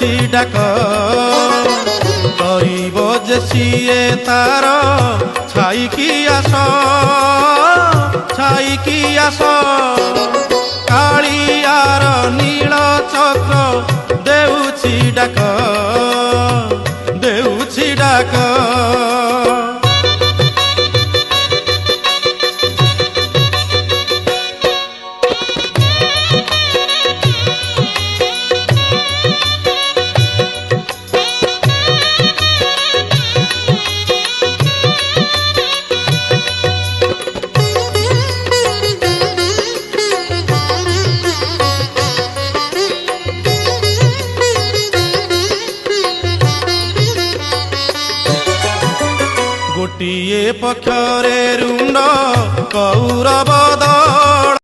देउछि डाक करिब जे सिए तार छाईकी आस कालियार नील चक्र देउछि डाक देउछि डाक। गोटिए पक्षरे रुंड कौरव